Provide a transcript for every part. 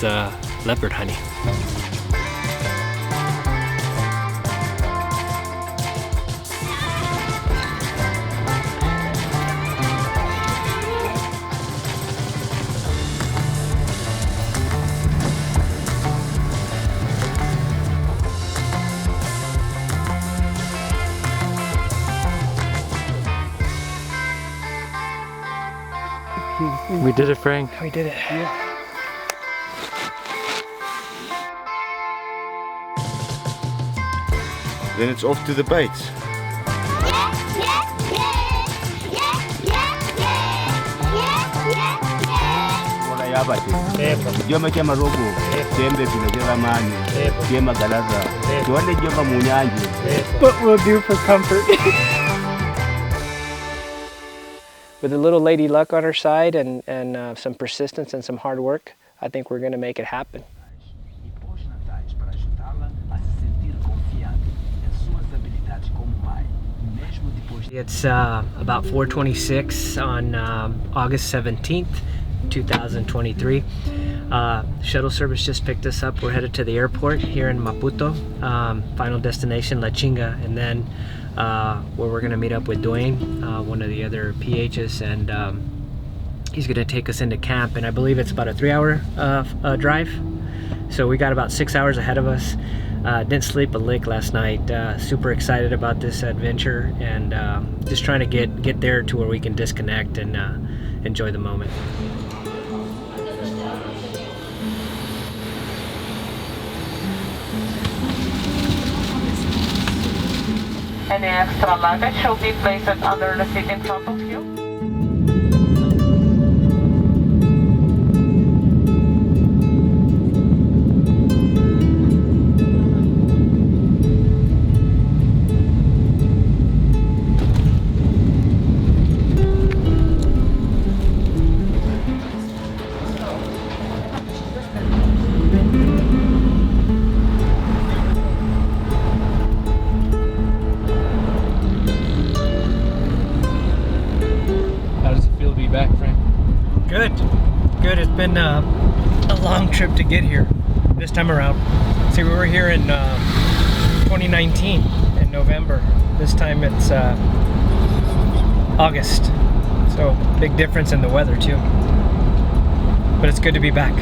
is leopard honey. We did it, Frank. We did it. Yeah. Then it's off to the baits. What we'll do for comfort. With a little lady luck on her side and some persistence and some hard work, I think we're going to make it happen. It's about 4:26 on August 17th, 2023. Shuttle service just picked us up. We're headed to the airport here in Maputo. Final destination, La Chinga, and then where we're going to meet up with Duane, one of the other PHs, and he's going to take us into camp. And I believe it's about a 3-hour drive. So we got about 6 hours ahead of us. Didn't sleep a lick last night. Super excited about this adventure, and just trying to get there to where we can disconnect and enjoy the moment. Any extra luggage should be placed under the seat in front of you. Good. It's been a long trip to get here this time around. See, we were here in 2019 in November. This time it's August. So big difference in the weather too. But it's good to be back.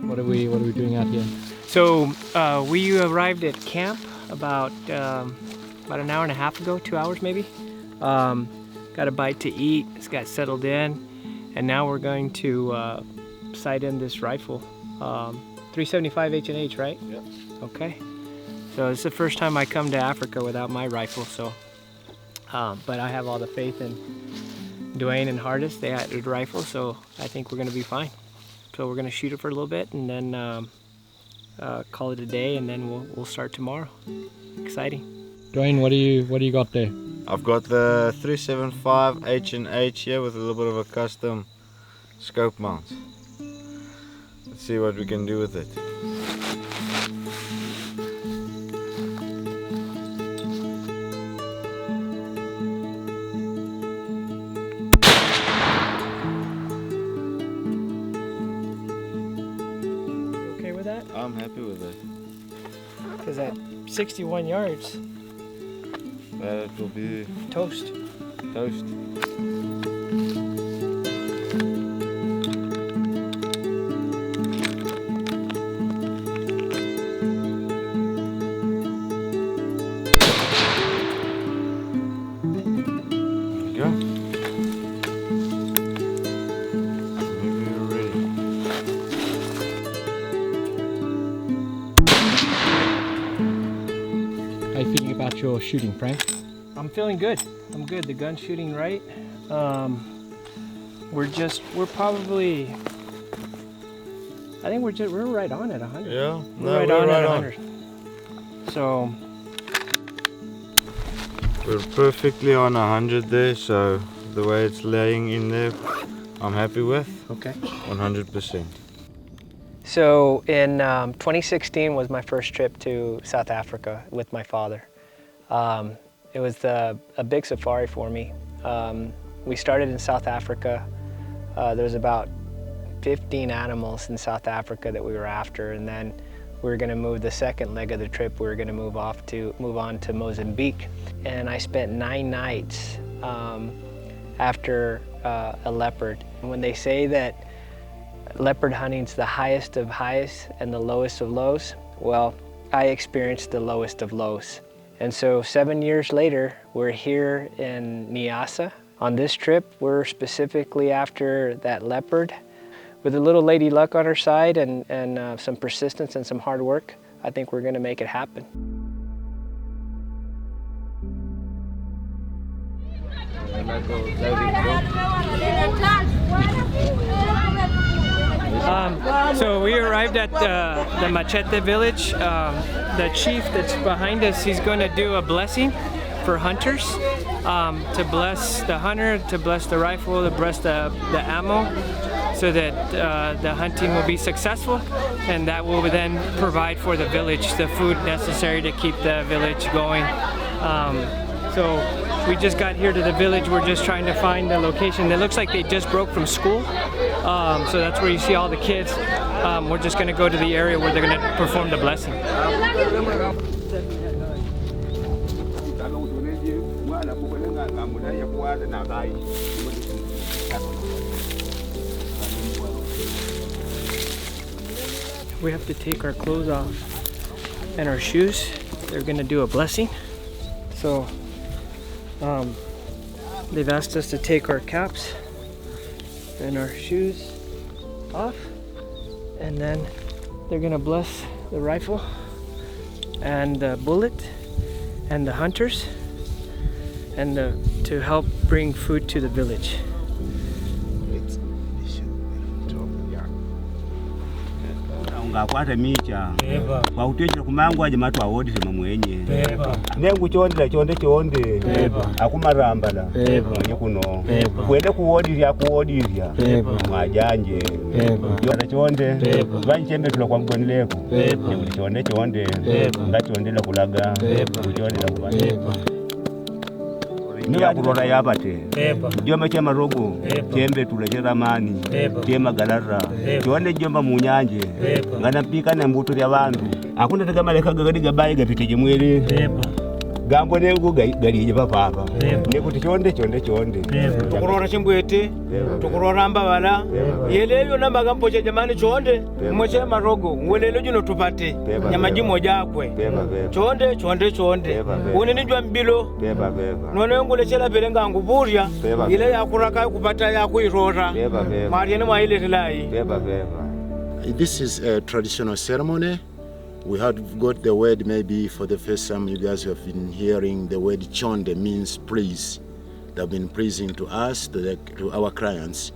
What are we doing out here? So we arrived at camp about an hour and a half ago, 2 hours maybe. Got a bite to eat, just got settled in, and now we're going to sight in this rifle. 375 H&H, right? Yeah. Okay. So it's the first time I come to Africa without my rifle, so but I have all the faith in Duane and Hardest. They had a rifle, so I think we're gonna be fine. So we're gonna shoot it for a little bit and then call it a day, and then we'll start tomorrow. Exciting. Duane, what do you got there? I've got the 375 H&H here with a little bit of a custom scope mount. Let's see what we can do with it. I'm happy with it. Because at 61 yards, that will be toast. Toast. How are you feeling about your shooting, Frank? I'm feeling good. I'm good. The gun's shooting right. We're probably, I think we're right on at 100. Yeah, we're right on at 100. So we're perfectly on 100 there, so the way it's laying in there, I'm happy with. Okay. 100%. So in 2016 was my first trip to South Africa with my father. It was a big safari for me. We started in South Africa. There's about 15 animals in South Africa that we were after, and then we were going to move the second leg of the trip. We were going to move on to Mozambique, and I spent 9 nights after a leopard. When they say that leopard hunting's the highest of highs and the lowest of lows, well, I experienced the lowest of lows. And so 7 years later, we're here in Niassa. On this trip, we're specifically after that leopard. With a little lady luck on her side and some persistence and some hard work, I think we're gonna make it happen. So we arrived at the Machete village. The chief that's behind us, he's going to do a blessing for hunters, to bless the hunter, to bless the rifle, to bless the ammo, so that the hunting will be successful, and that will then provide for the village the food necessary to keep the village going. So we just got here to the village. We're just trying to find the location. It looks like they just broke from school, so that's where you see all the kids. We're just going to go to the area where they're going to perform the blessing. We have to take our clothes off and our shoes. They're going to do a blessing. So they've asked us to take our caps and our shoes off, and then they're gonna bless the rifle and the bullet and the hunters, and to help bring food to the village. Ngakwata micha kwa uteja kumangu aje matu awodise mamwenye nengu chonde akumarambala mwenye kuno kwende kuwodirya mwajanje yona chonde vanchembe tula kwa mgonileko nengu chonde ngachondela kulaga chonde la kubana niyakurora yapate jomba chema rogo chembe tula cheramani chema galara chonde jomba munyanje ngana pika na mbuto ya bantu akunda tagamaleka gadi gabaye gapiteje mwere gambo nengu galije papa nekuti chonde tukurora chimbwete tukurora mbabala yeleyo namba gampoche jamani chonde mweche marogo ngwelelo jino tupate nyamaji moja akwe chonde une nijwa mbilo none ngulechela belenga nguburya ile yakuraka kupata yakuirora mariene mwaile tilai. This is a traditional ceremony. We have got the word, maybe for the first time you guys have been hearing the word Chonde means praise. They've been praising to us, to our clients.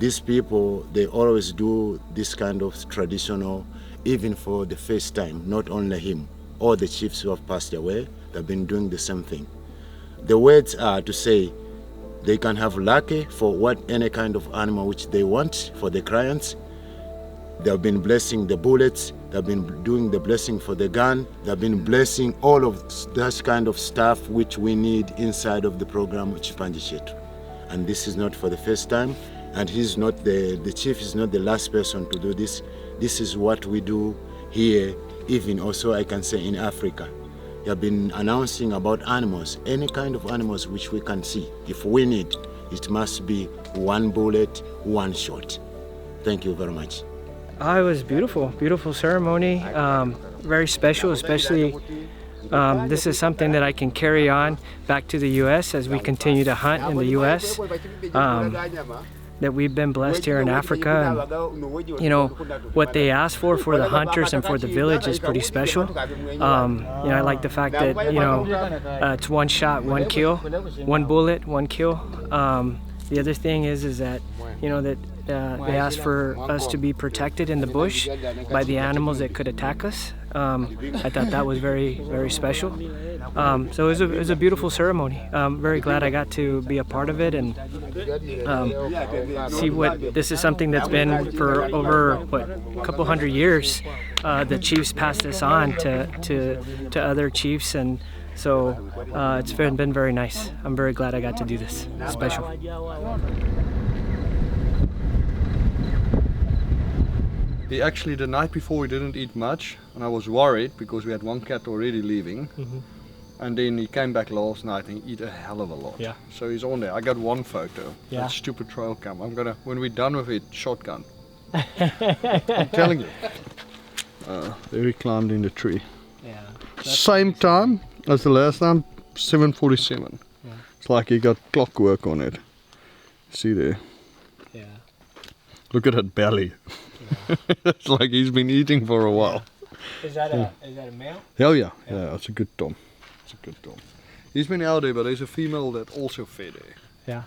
These people, they always do this kind of traditional, even for the first time, not only him, all the chiefs who have passed away, they've been doing the same thing. The words are to say they can have lucky for any kind of animal which they want for the clients. They've been blessing the bullets, they've been doing the blessing for the gun, they've been blessing all of that kind of stuff which we need inside of the program Chipanje Chetu. And this is not for the first time, and he's not the chief is not the last person to do this. This is what we do here, even also I can say in Africa. We have been announcing about animals, any kind of animals which we can see. If we need, it must be one bullet, one shot. Thank you very much. It was beautiful ceremony, very special, especially this is something that I can carry on back to the U.S. as we continue to hunt in the U.S. That we've been blessed here in Africa, and you know what they asked for the hunters and for the village is pretty special. You know, I like the fact that it's one shot, one kill, one bullet, one kill. The other thing is that that they asked for us to be protected in the bush by the animals that could attack us. I thought that was very, very special. So it was a beautiful ceremony. I'm very glad I got to be a part of it, and see what this is something that's been for over a couple hundred years. The chiefs passed this on to other chiefs, and so it's been very nice. I'm very glad I got to do this. Special. Actually, the night before we didn't eat much, and I was worried because we had one cat already leaving. And then he came back last night and he ate a hell of a lot. Yeah. So he's on there. I got one photo. Yeah. That stupid trail cam. I'm gonna, when we're done with it, shotgun. I'm telling you. There he climbed in the tree. Yeah. Same time as the last time, 7:47. Yeah. It's like he got clockwork on it. See there? Yeah. Look at that belly. Yeah. It's like he's been eating for a while. Is that a male? Oh yeah, yeah, it's a good Tom. It's a good Tom. He's been out there, but there's a female that also fed there. Yeah.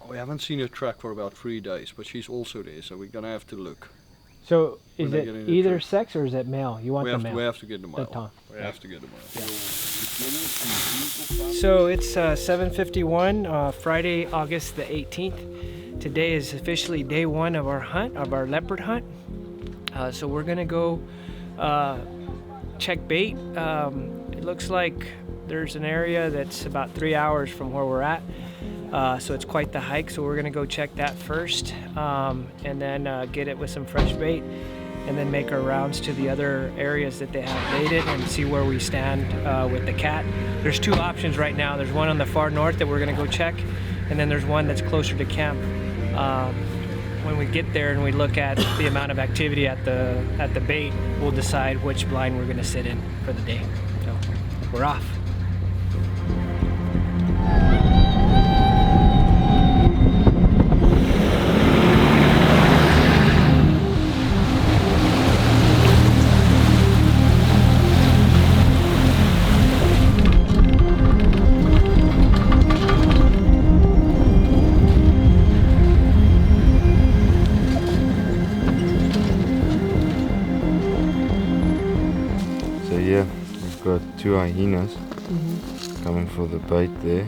We haven't seen her track for about 3 days, but she's also there, so we're gonna have to look. So is When they it get in the either tree. sex or is it male? You want We the have, male? we have to get the male. Tom. We have to get the male. So it's 7:51, Friday, August the 18th. Today is officially day one of our hunt, of our leopard hunt. So we're gonna go check bait. It looks like there's an area that's about 3 hours from where we're at. So it's quite the hike. So we're gonna go check that first, and then get it with some fresh bait, and then make our rounds to the other areas that they have baited and see where we stand with the cat. There's two options right now. There's one on the far north that we're gonna go check, and then there's one that's closer to camp. When we get there and we look at the amount of activity at the bait, we'll decide which blind we're gonna sit in for the day. So we're off. Here we've got two hyenas coming for the bait there,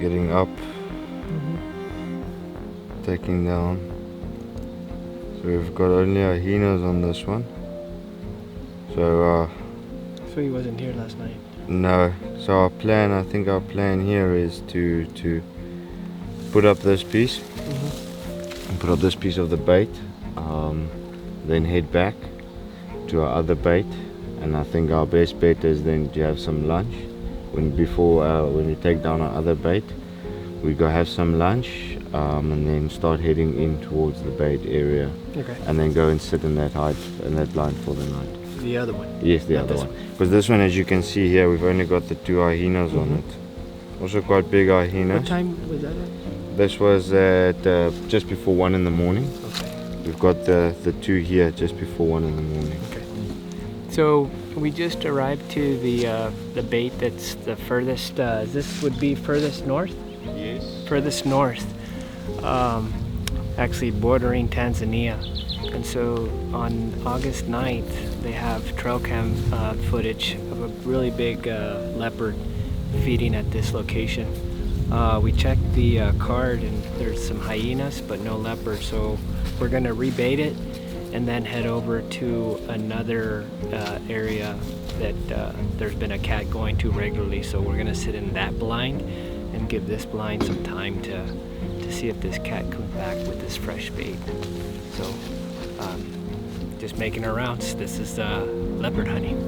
getting up, taking down. So we've got only hyenas on this one. So he wasn't here last night. no. So our plan, I think our plan here is to put up this piece, and put up this piece of the bait, then head back to our other bait, and I think our best bet is then to have some lunch. When we take down our other bait, we go have some lunch, and then start heading in towards the bait area, and then go and sit in that blind for the night. The other one? Yes, the other one. Because this one, as you can see here, we've only got the two hyenas on it. Also quite big hyena. What time was that at? This was at just before 1 in the morning. Okay. We've got the two here just before 1 in the morning. Okay. So we just arrived to the bait that's the furthest. This would be furthest north. Yes. Furthest north, actually bordering Tanzania. And so on August 9th, they have trail cam footage of a really big leopard feeding at this location. We checked the card and there's some hyenas, but no leopard. So we're gonna rebait it and then head over to another area that there's been a cat going to regularly. So we're gonna sit in that blind and give this blind some time to see if this cat comes back with this fresh bait. So just making our rounds. This is leopard hunting.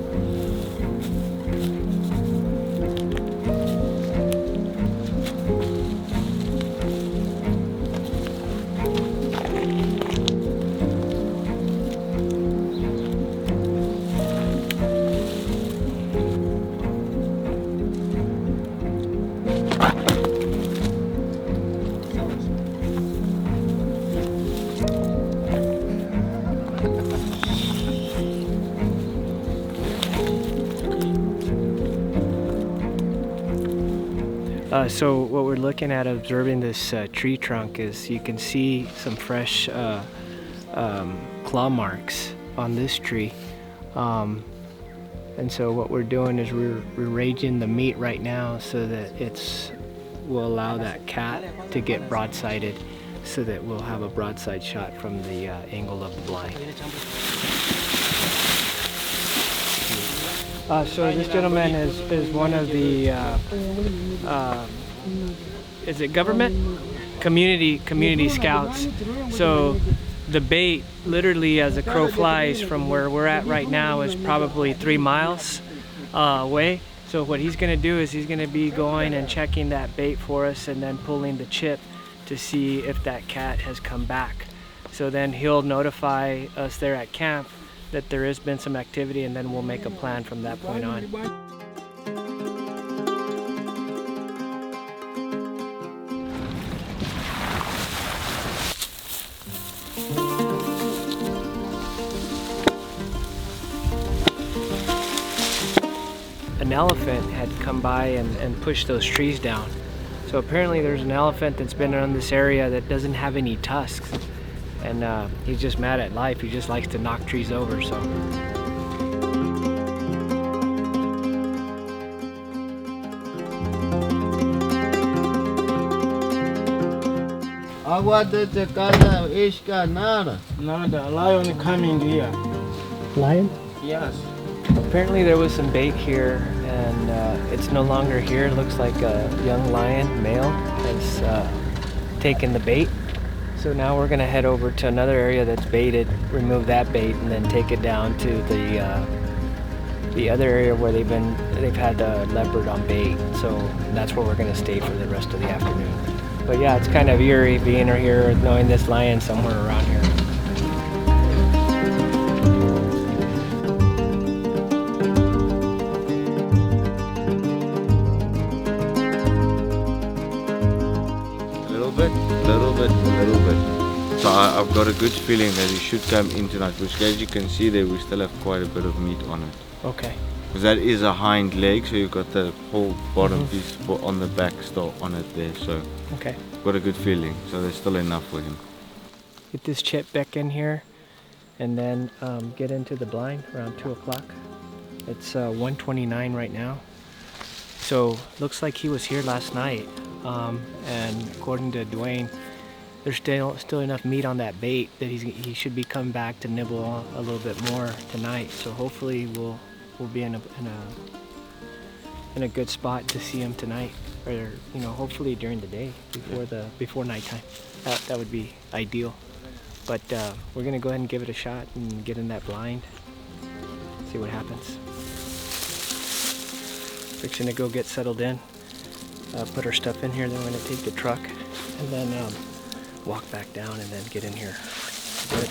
So what we're looking at observing this tree trunk is you can see some fresh claw marks on this tree. And so what we're doing is we're raging the meat right now so that it's will allow that cat to get broadsided so that we'll have a broadside shot from the angle of the blind. So this gentleman is one of the, is it government? Community scouts. So the bait, literally as a crow flies from where we're at right now, is probably 3 miles away. So what he's gonna do is he's gonna be going and checking that bait for us and then pulling the chip to see if that cat has come back. So then he'll notify us there at camp that there has been some activity, and then we'll make a plan from that point on. An elephant had come by and pushed those trees down. So apparently there's an elephant that's been around this area that doesn't have any tusks. And he's just mad at life. He just likes to knock trees over, so. Nada, a lion coming here. Lion? Yes. Apparently there was some bait here, and it's no longer here. It looks like a young lion, male, has taken the bait. So now we're gonna head over to another area that's baited, remove that bait, and then take it down to the other area where they've had the leopard on bait. So that's where we're gonna stay for the rest of the afternoon. But yeah, it's kind of eerie being here, knowing this lion somewhere around here. A little bit. So I've got a good feeling that he should come in tonight, which as you can see there, we still have quite a bit of meat on it. Okay. Because that is a hind leg, so you've got the whole bottom piece on the back still on it there, so okay. Got a good feeling, so there's still enough for him. Get this chip back in here, and then get into the blind around 2 o'clock. It's 1:29 right now. So looks like he was here last night, and according to Duane, there's still enough meat on that bait that he should be coming back to nibble a little bit more tonight. So hopefully we'll be in a good spot to see him tonight, or hopefully during the day before nighttime. That would be ideal. But we're gonna go ahead and give it a shot and get in that blind, see what happens. Fixing to go get settled in, put our stuff in here, then we're gonna take the truck and then walk back down and then get in here. Good.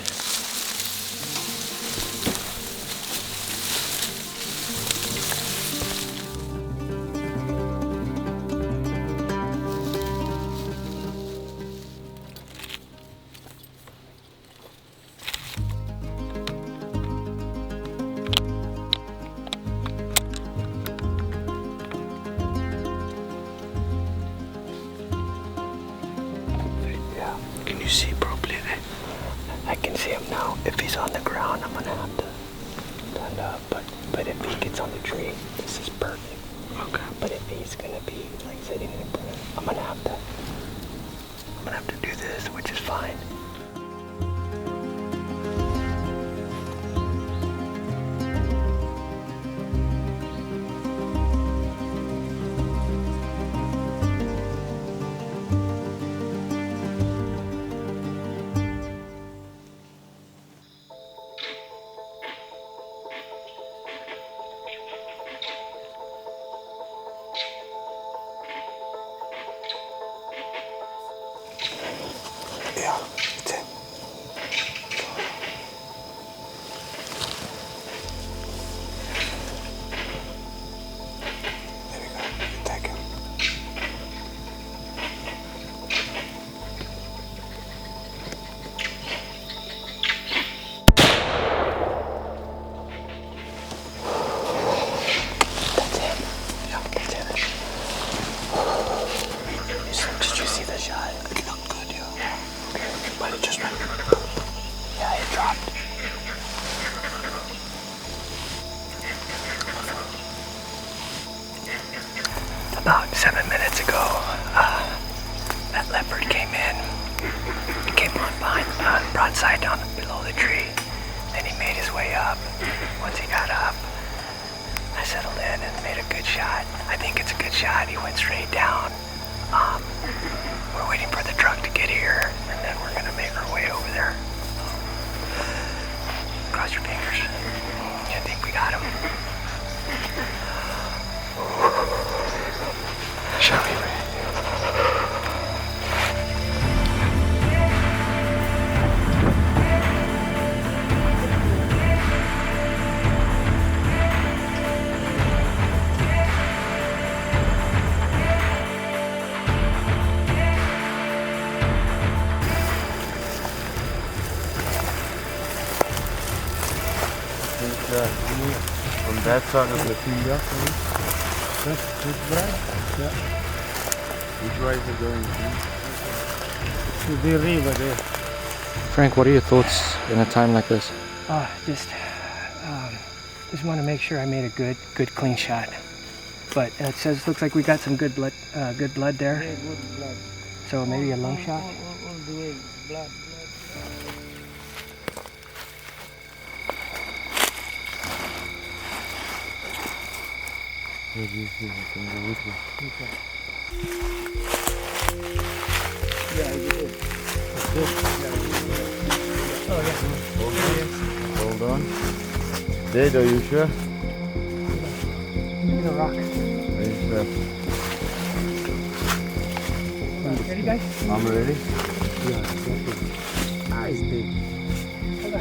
Can you see properly there? I can see him now. If he's on the ground, I'm gonna have to stand up. But if he gets on the tree, this is perfect. Okay. But if he's gonna be like sitting in front of him, I'm gonna have to do this, which is fine. Yeah, it's him. There we go. Take him. That's him. Yeah, that's him. Did you see the shot? It looked good, yeah. But it just went. Yeah, it dropped. About 7 minutes ago, broadside down below the tree. Then he made his way up. Once he got up, I settled in and made a good shot. I think it's a good shot. He went straight down. We're waiting for the truck to get here, and then we're gonna make our way over there. Cross your fingers. I think we got him. Shall we, Ray? On that side of the field. Which way is it going? To the river there. Frank, what are your thoughts in a time like this? Just want to make sure I made a good clean shot. But it looks like we got some good blood there. Yeah, good blood. So maybe a lung shot. All the way, blood. Where do you see? I can go with you. Yeah, I did. Hold on. Dead, are you sure? Give me the rock. Are you sure? Ready, guys? I'm ready. It's dead. Hold on.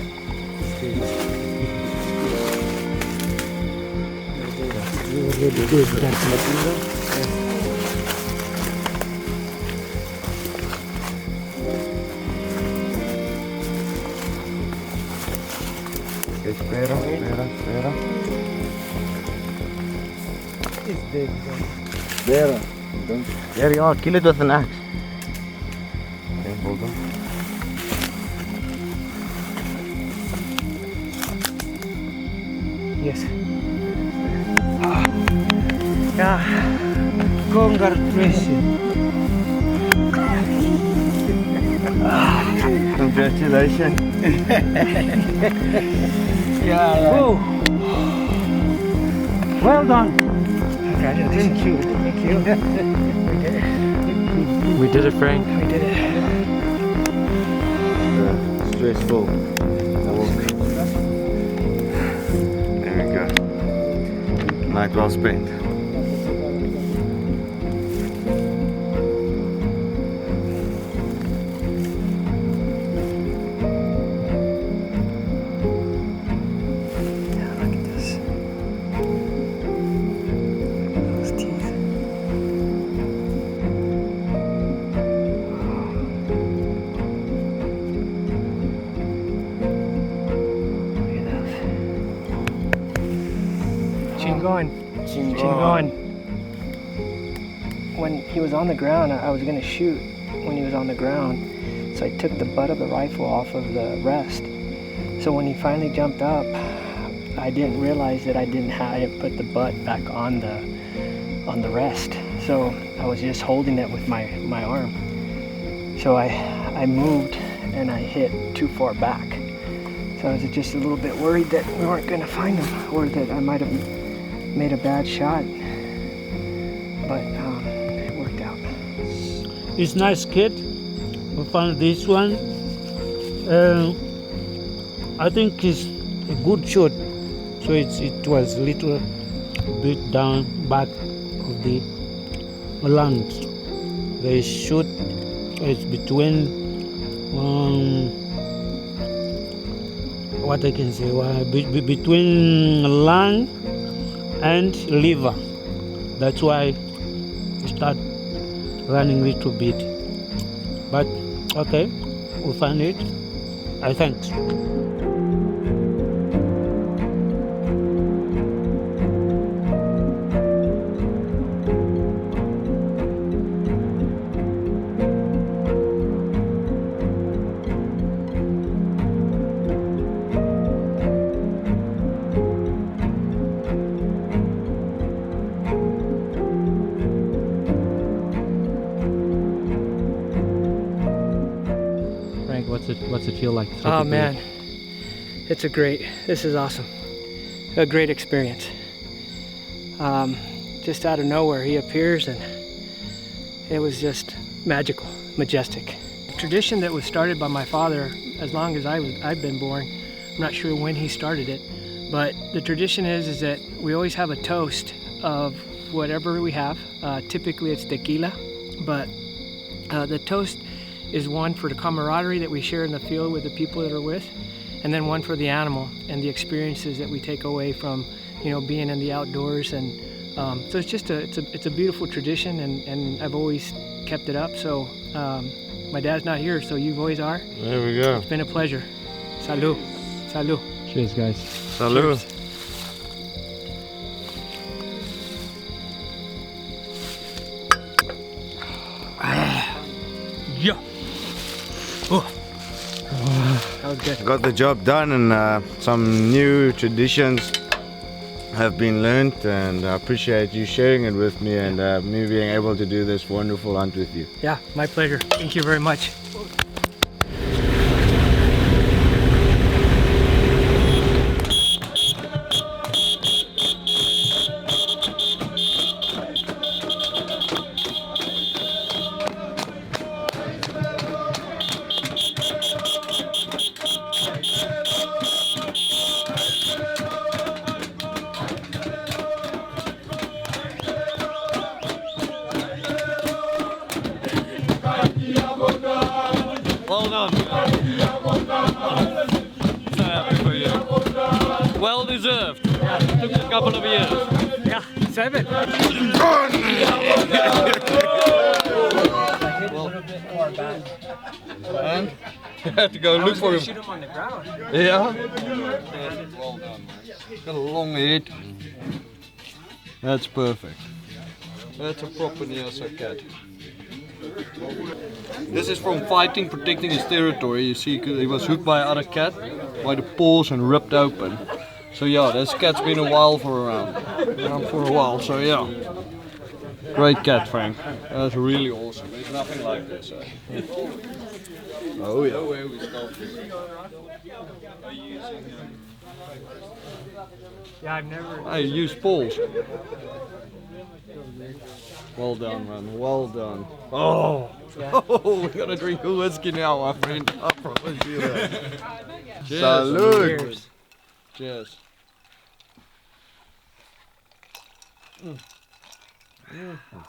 Espera. It's dead. There. There you are. Kill it with an axe. Okay, hold on. Yes. Congratulations. Congratulations. Yeah. Oh. Well done. Congratulations. Thank you. Thank you. We did it. We did it, Frank. We did it. Stressful. There we go. Night well spent. Chingon. When he was on the ground, I was going to shoot when he was on the ground. So I took the butt of the rifle off of the rest. So when he finally jumped up, I didn't realize that I didn't put the butt back on the rest. So I was just holding it with my arm. So I moved and I hit too far back. So I was just a little bit worried that we weren't going to find him, or that I might have made a bad shot, but it worked out. It's nice kid. We found this one. I think it's a good shot. So it was a little bit down back of the land. The shot is between what I can say, between lung and liver. That's why we start running a little bit. But okay, we found it. I thanks. What's What's it feel like? Oh man, this is awesome. A great experience. Just out of nowhere, he appears and it was just magical, majestic. A tradition that was started by my father as long as I've been born. I'm not sure when he started it, but the tradition is that we always have a toast of whatever we have. Typically it's tequila, but the toast is one for the camaraderie that we share in the field with the people that are with, and then one for the animal and the experiences that we take away from, you know, being in the outdoors. And so it's just it's a beautiful tradition, and I've always kept it up. So my dad's not here, so you boys are. There we go. It's been a pleasure. Salud. Salud. Cheers, guys. Salud. Cheers. Yeah. Oh. That was good. Got the job done, and some new traditions have been learned, and I appreciate you sharing it with me, and me being able to do this wonderful hunt with you. Yeah, my pleasure. Thank you very much. Well done. So happy for you. Well deserved. Took a couple of years. Yeah, 7. And you had to go look for him. Shoot him on the ground. Yeah. Well done, man. Got a long head. That's perfect. That's a proper Niassa cat. This is from fighting, protecting his territory. You see, he was hooked by another cat, by the paws, and ripped open. So yeah, this cat's been around for a while. So yeah, great cat, Frank. That's really awesome. There's nothing like this. Oh yeah. Where we start. Yeah, I've never. I use paws. Well done, man. Well done. Oh, we're gonna drink a whiskey now, my friend. I promise you that. Cheers. Salud. Cheers. Cheers.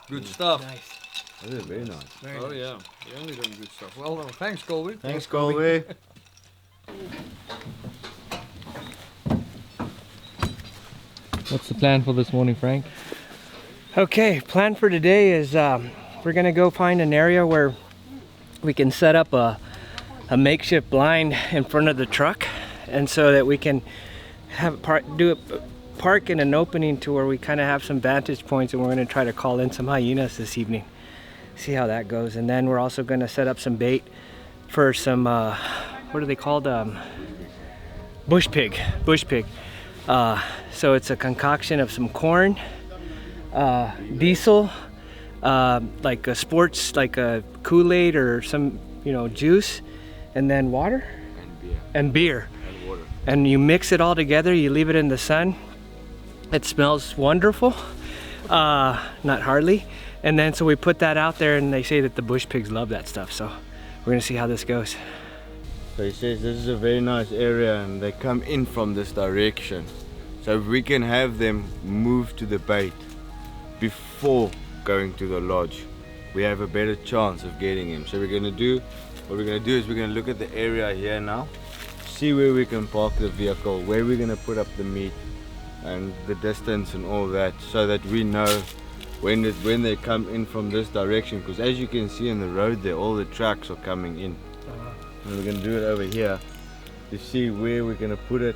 Good stuff. Nice. That is very nice. Oh yeah, you're only doing good stuff. Well done. Thanks, Kolby. Thanks, Kolby. What's the plan for this morning, Frank? Okay, plan for today is we're gonna go find an area where we can set up a makeshift blind in front of the truck, and so that we can have park in an opening to where we kind of have some vantage points, and we're gonna try to call in some hyenas this evening. See how that goes, and then we're also gonna set up some bait for some what are they called? Bush pig. So it's a concoction of some corn, diesel, like a sports, like a Kool-Aid or some, you know, juice, and then water and beer. And water. And you mix it all together, you leave it in the sun. It smells wonderful, not hardly. And then so we put that out there, and they say that the bush pigs love that stuff. So we're gonna see how this goes. So he says this is a very nice area, and they come in from this direction. So if we can have them move to the bait before going to the lodge, we have a better chance of getting him. So what we're gonna do is we're gonna look at the area here now, see where we can park the vehicle, where we're gonna put up the meat, and the distance and all that, so that we know when they come in from this direction. Because as you can see in the road there, all the trucks are coming in. And we're going to do it over here to see where we're going to put it,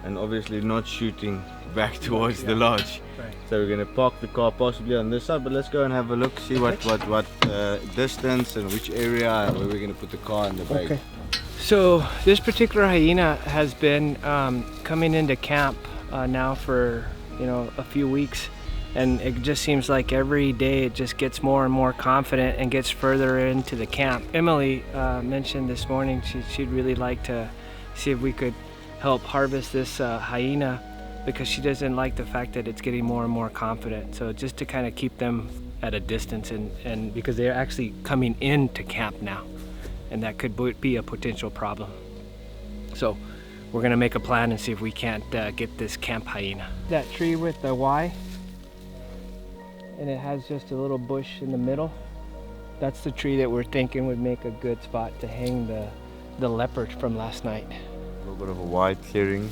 and obviously not shooting back towards the lodge. Right. So we're going to park the car possibly on this side, but let's go and have a look, see what distance and which area and where we're going to put the car and the bait. Okay. So this particular hyena has been coming into camp now for, you know, a few weeks, And it just seems like every day it just gets more and more confident and gets further into the camp. Emily mentioned this morning she'd really like to see if we could help harvest this hyena, because she doesn't like the fact that it's getting more and more confident. So just to kind of keep them at a distance, and because they're actually coming into camp now, and that could be a potential problem. So we're gonna make a plan and see if we can't get this camp hyena. That tree with the Y, and it has just a little bush in the middle. That's the tree that we're thinking would make a good spot to hang the leopard from last night. A little bit of a wide clearing.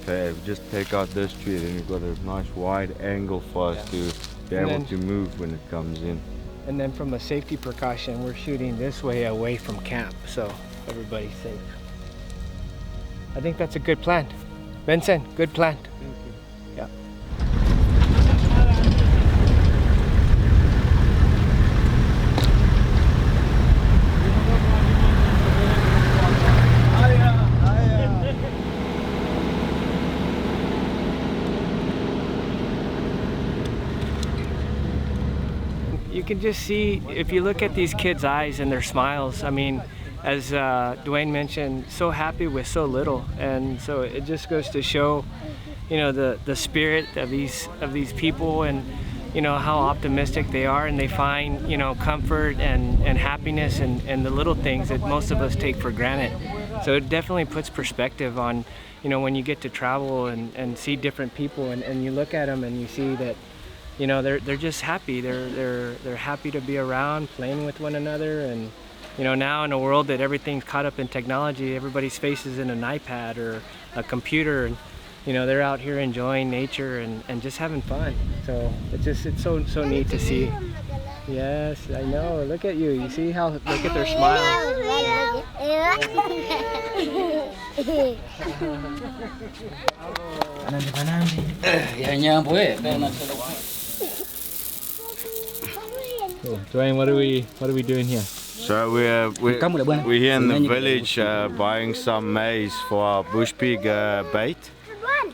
Okay, just take out this tree, then you've got a nice wide angle for us to be able to move when it comes in. And then from a safety precaution, we're shooting this way away from camp, so everybody's safe. I think that's a good plan. Vincent, good plan. Thank you. Yeah. You can just see, if you look at these kids' eyes and their smiles, I mean, as Duane mentioned, so happy with so little. And so it just goes to show, you know, the spirit of these people, and you know how optimistic they are, and they find, you know, comfort and happiness and the little things that most of us take for granted. So it definitely puts perspective on, you know, when you get to travel and see different people, and you look at them and you see that, you know, they're just happy. They're happy to be around, playing with one another. And you know, now in a world that everything's caught up in technology, everybody's face is in an iPad or a computer, and you know, they're out here enjoying nature and just having fun. So it's so neat to see. Yes, I know. Look at you. You see how, look at their smile. Cool. Duane, what are we doing here? So we're here in the village buying some maize for our bush pig bait,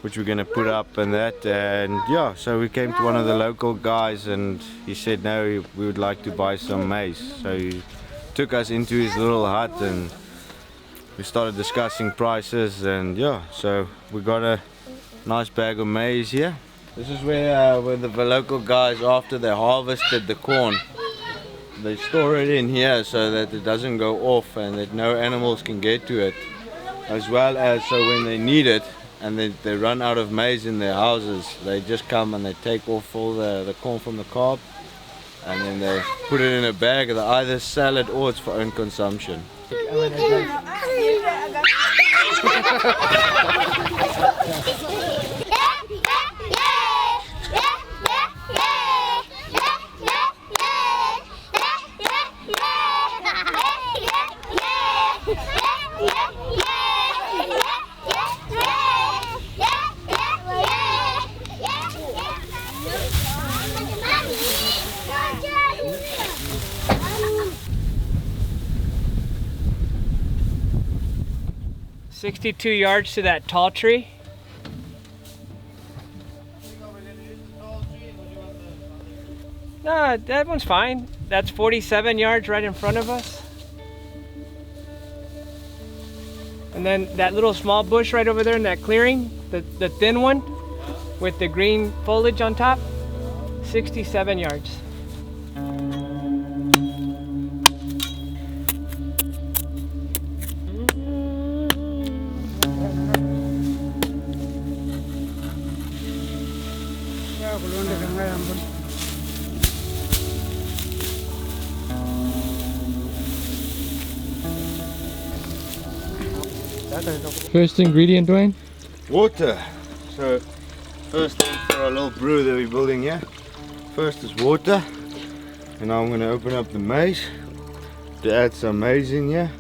which we're going to put up and that. And yeah, so we came to one of the local guys and he said no, we would like to buy some maize. So he took us into his little hut and we started discussing prices, and yeah, so we got a nice bag of maize here. This is where the local guys, after they harvested the corn, they store it in here so that it doesn't go off and that no animals can get to it, as well as so when they need it and they run out of maize in their houses, they just come and they take off all the corn from the cob, and then they put it in a bag. They either sell it or it's for own consumption. "62 yards to that tall tree." No, that one's fine. That's 47 yards right in front of us. And then that little small bush right over there in that clearing, the thin one with the green foliage on top, 67 yards. First ingredient, Duane? Water. So first thing for our little brew that we're building here, first is water. And now I'm going to open up the maize to add some maize in here.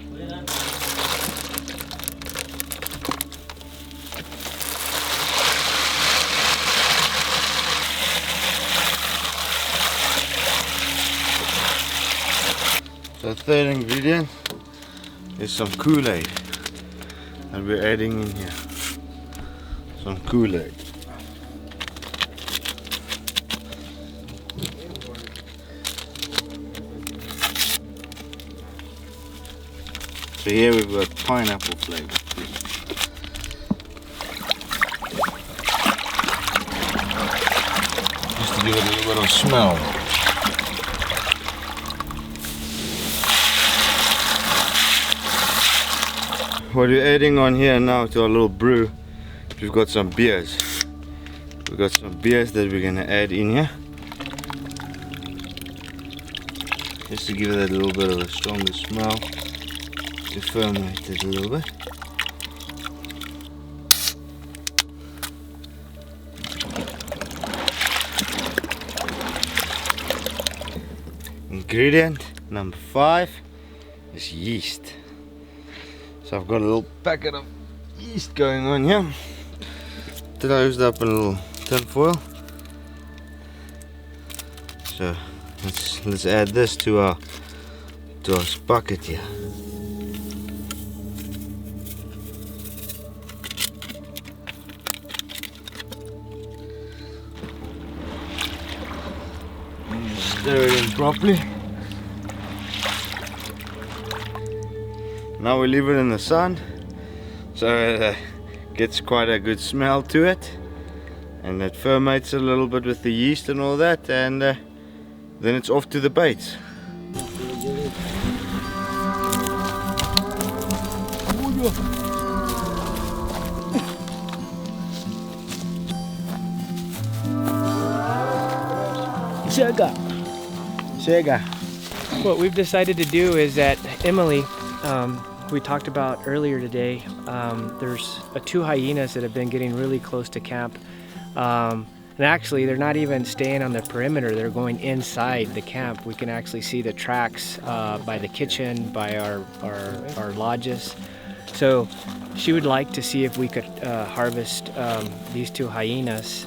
So the third ingredient is some Kool-Aid. And we're adding in here some Kool-Aid. So here we've got pineapple flavor. Just to give it a little bit of smell. What we're adding on here now to our little brew, we've got some beers. We've got some beers that we're gonna add in here. Just to give it a little bit of a stronger smell, to ferment it a little bit. Ingredient number 5 is yeast. So I've got a little packet of yeast going on here. Closed up in a little tin foil. So let's add this to our bucket here. Stir it in properly. Now we leave it in the sun, so it gets quite a good smell to it, and it ferments a little bit with the yeast and all that, and then it's off to the baits. Shega. What we've decided to do is that Emily, we talked about earlier today, there's 2 hyenas that have been getting really close to camp. And actually, they're not even staying on the perimeter, they're going inside the camp. We can actually see the tracks by the kitchen, by our lodges. So she would like to see if we could harvest these 2 hyenas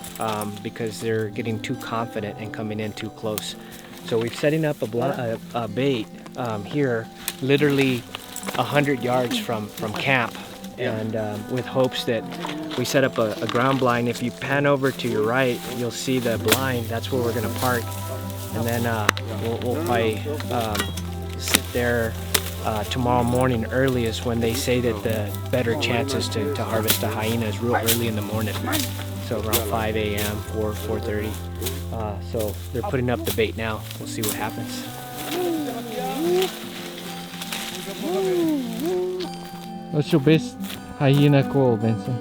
because they're getting too confident and coming in too close. So we're setting up a bait here, literally 100 yards from camp, and with hopes that we set up a ground blind. If you pan over to your right, you'll see the blind. That's where we're going to park, and then we'll probably sit there tomorrow morning earliest, when they say that the better chances to harvest the hyenas real early in the morning. So around 5 a.m., 4:30. So they're putting up the bait now. We'll see what happens. What's your best hyena call, Benson?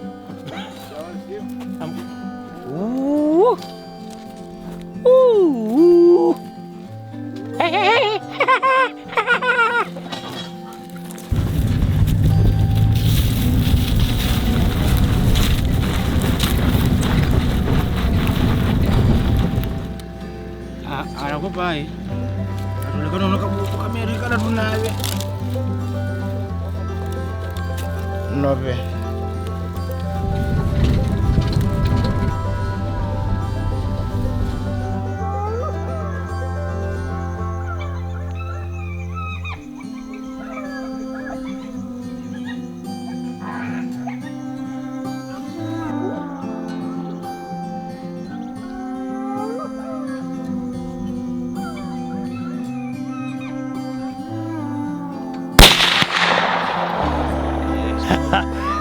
Ooh. Ooh. Bye. Nove.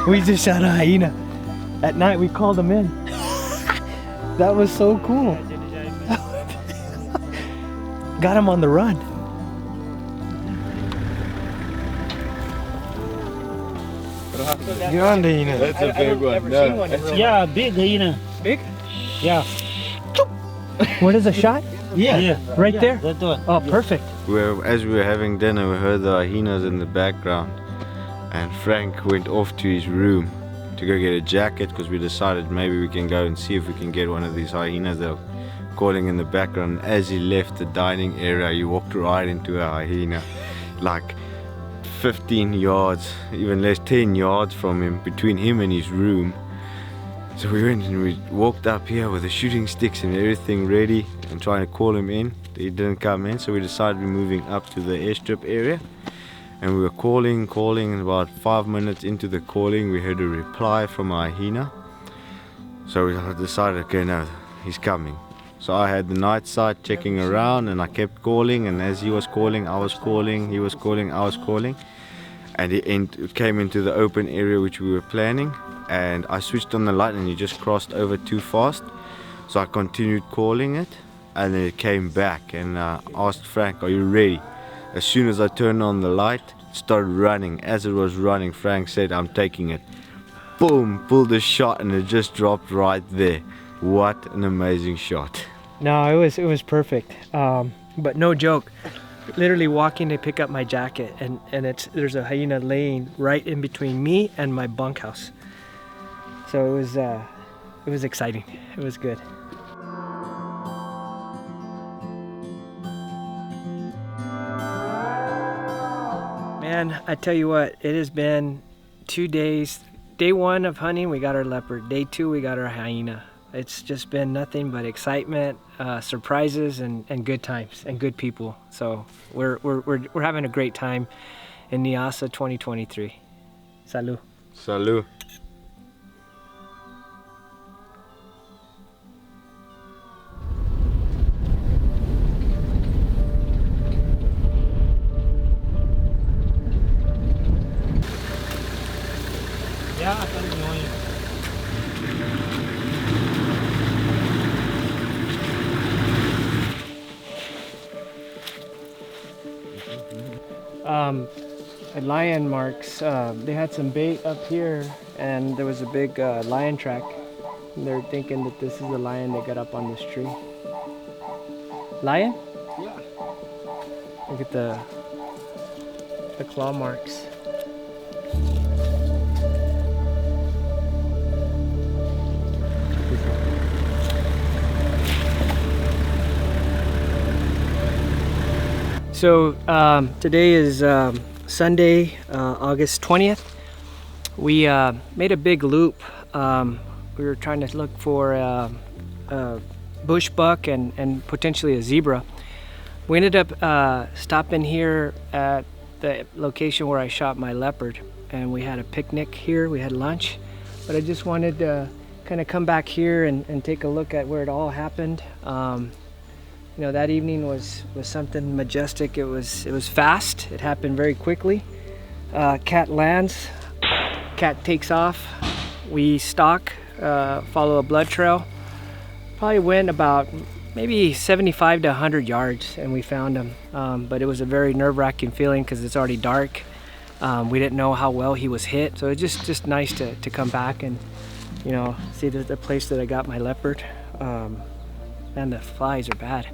We just shot a hyena. At night we called them in. That was so cool. Got him on the run. That's a big one. No. Yeah, big hyena. Big? Yeah. What is a shot? Yeah. Right there? That one. Oh, perfect. As we were having dinner, we heard the hyenas in the background, and Frank went off to his room to go get a jacket, because we decided maybe we can go and see if we can get one of these hyenas that are calling in the background. As he left the dining area, he walked right into a hyena, like 15 yards, even less, 10 yards from him, between him and his room. So we went and we walked up here with the shooting sticks and everything ready and trying to call him in. He didn't come in, so we decided we're moving up to the airstrip area. And we were calling, and about 5 minutes into the calling, we heard a reply from a hyena. So we decided, okay, no, he's coming. So I had the night sight checking around, and I kept calling, and as he was calling, I was calling, he was calling, I was calling. and he came into the open area which we were planning, and I switched on the light and he just crossed over too fast, so I continued calling it, and then it came back, and asked Frank, are you ready? As soon as I turned on the light, it started running. As it was running, Frank said, I'm taking it. Boom, pulled the shot, and it just dropped right there. What an amazing shot. No, it was perfect. But no joke, literally walking to pick up my jacket, and there's a hyena laying right in between me and my bunkhouse. So it was exciting. It was good. Man, I tell you what, it has been 2 days. Day 1 of hunting, we got our leopard. Day 2, we got our hyena. It's just been nothing but excitement, surprises, and good times and good people. So we're having a great time in Niassa 2023. Salud. Salud. Yeah, I can know you. Lion marks. They had some bait up here, and there was a big lion track. And they're thinking that this is the lion that got up on this tree. Lion? Yeah. Look at the claw marks. So today is Sunday, August 20th. We made a big loop. We were trying to look for a bush buck and potentially a zebra. We ended up stopping here at the location where I shot my leopard, and we had a picnic here. We had lunch, but I just wanted to kind of come back here and take a look at where it all happened. You know, that evening was something majestic. It was fast. It happened very quickly. Cat lands, cat takes off. We stalk, follow a blood trail. Probably went about maybe 75 to 100 yards, and we found him. But it was a very nerve-wracking feeling because it's already dark. We didn't know how well he was hit, so it's just nice to come back and, you know, see the place that I got my leopard. And the flies are bad,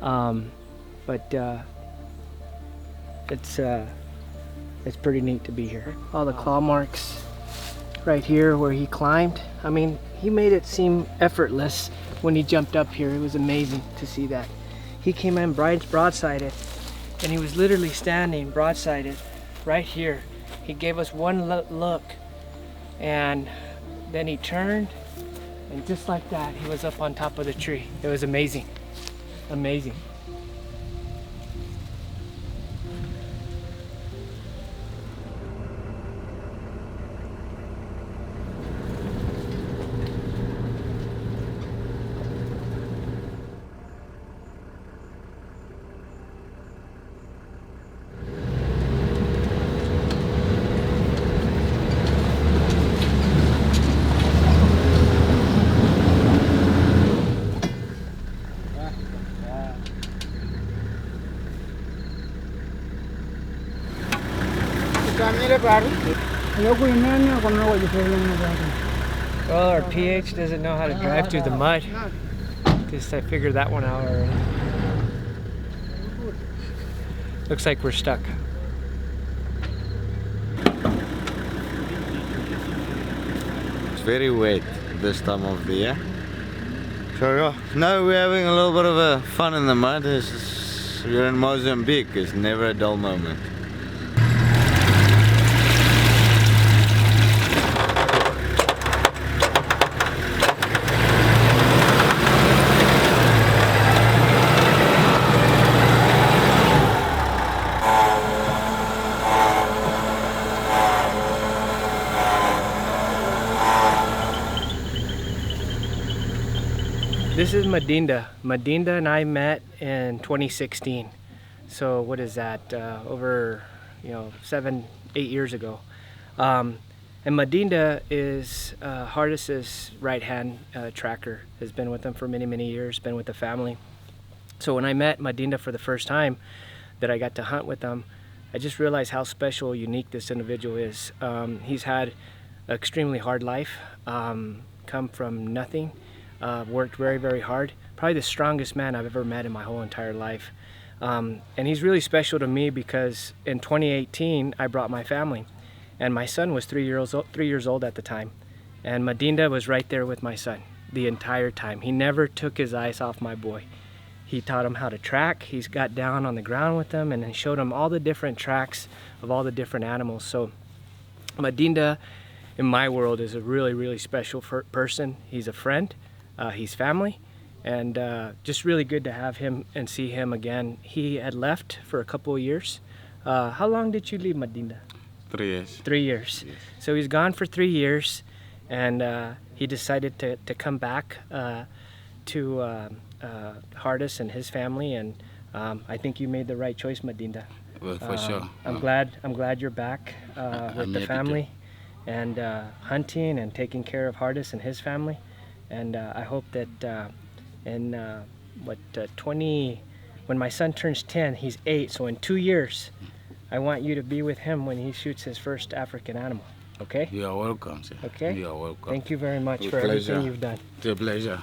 but it's pretty neat to be here. All the claw marks right here where he climbed. I mean, he made it seem effortless when he jumped up here. It was amazing to see that. He came in broadsided, and he was literally standing broadsided right here. He gave us one look, and then he turned. And just like that, he was up on top of the tree. It was amazing. Amazing. Well, our PH doesn't know how to drive through the mud. I figured that one out already. Looks like we're stuck. It's very wet this time of the year. So yeah, now we're having a little bit of fun in the mud. We're in Mozambique. It's never a dull moment. This is Madinda. Madinda and I met in 2016. So what is that? Over, 7, 8 years ago. And Madinda is Hardis's right-hand tracker, has been with him for many, many years, been with the family. So when I met Madinda for the first time that I got to hunt with him, I just realized how special, unique this individual is. He's had an extremely hard life, come from nothing, worked very, very hard. Probably the strongest man I've ever met in my whole entire life. And he's really special to me because in 2018, I brought my family. And my son was 3 years old at the time. And Madinda was right there with my son the entire time. He never took his eyes off my boy. He taught him how to track. He's got down on the ground with them and then showed him all the different tracks of all the different animals. So Madinda, in my world, is a really, really special person. He's a friend, he's family, and just really good to have him and see him again. He had left for a couple of years. How long did you leave, Madinda? 3 years. 3 years. Yes. So he's gone for 3 years, and he decided to come back to Hardis and his family, and I think you made the right choice, Madinda. Well, for sure. I'm glad you're back with the family and hunting and taking care of Hardis and his family, and I hope that in when my son turns 10, he's 8, so in 2 years I want you to be with him when he shoots his first African animal. Okay? You are welcome, sir. Okay? You are welcome. Thank you very much for everything you've done. It's a pleasure.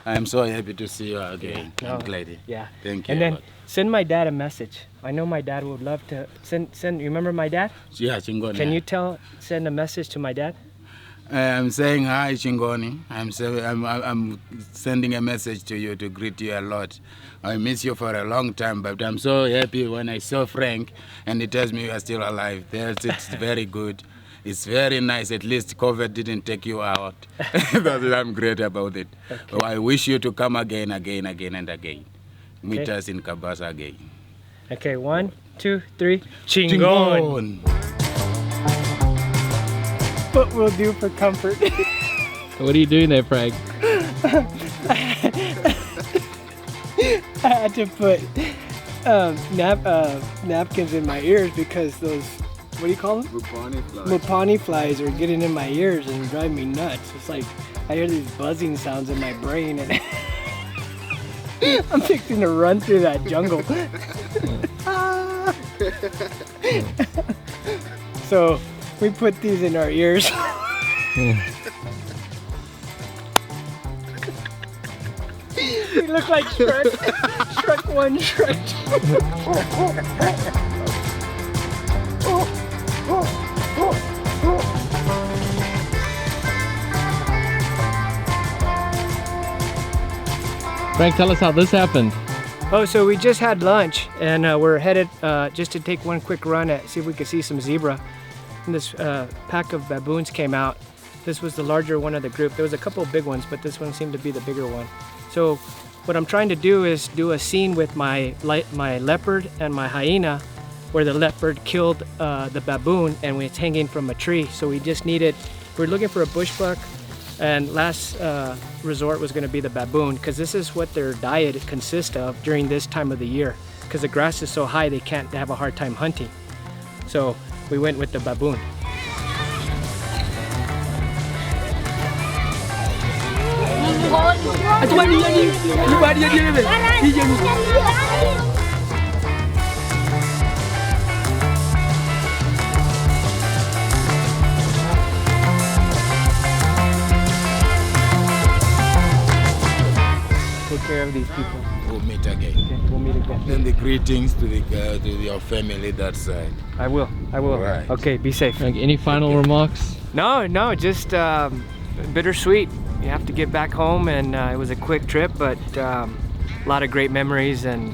I'm so happy to see you again. Yeah. I'm glad. Yeah. Thank you. And then send my dad a message. I know my dad would love to send. You remember my dad? Yeah, Chingoni. Can you send a message to my dad? I'm saying hi, Chingoni. I'm sending a message to you to greet you a lot. I miss you for a long time, but I'm so happy when I saw Frank and he tells me you are still alive. It's very good. It's very nice. At least COVID didn't take you out. I'm great about it. Okay. So I wish you to come again and again. Meet us in Kabasa again. Okay, 1, 2, 3. Chingon. What we'll do for comfort. What are you doing there, Frank? I had to put napkins in my ears because those, what do you call them? Mupani flies are getting in my ears and driving me nuts. It's like I hear these buzzing sounds in my brain and I'm fixing to run through that jungle. So we put these in our ears. We look like Shrek. Shrek 1, Shrek 2. Frank, tell us how this happened. Oh, so we just had lunch and we're headed just to take one quick run at see if we could see some zebra. And this pack of baboons came out. This was the larger one of the group. There was a couple of big ones, but this one seemed to be the bigger one. So what I'm trying to do is do a scene with my leopard and my hyena where the leopard killed the baboon and it's hanging from a tree. So we just needed, we're looking for a bush buck, and last resort was going to be the baboon because this is what their diet consists of during this time of the year because the grass is so high they have a hard time hunting. So we went with the baboon. Take care of these people. We'll meet again. Okay, we'll meet again. Then the greetings to your family that side. I will. Right. Okay, be safe. Frank, any final remarks? No, just bittersweet. You have to get back home, and it was a quick trip, but a lot of great memories and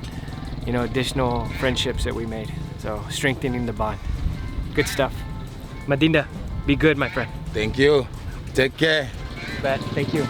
additional friendships that we made. So strengthening the bond. Good stuff. Madinda, be good, my friend. Thank you. Take care. Bet. Thank you.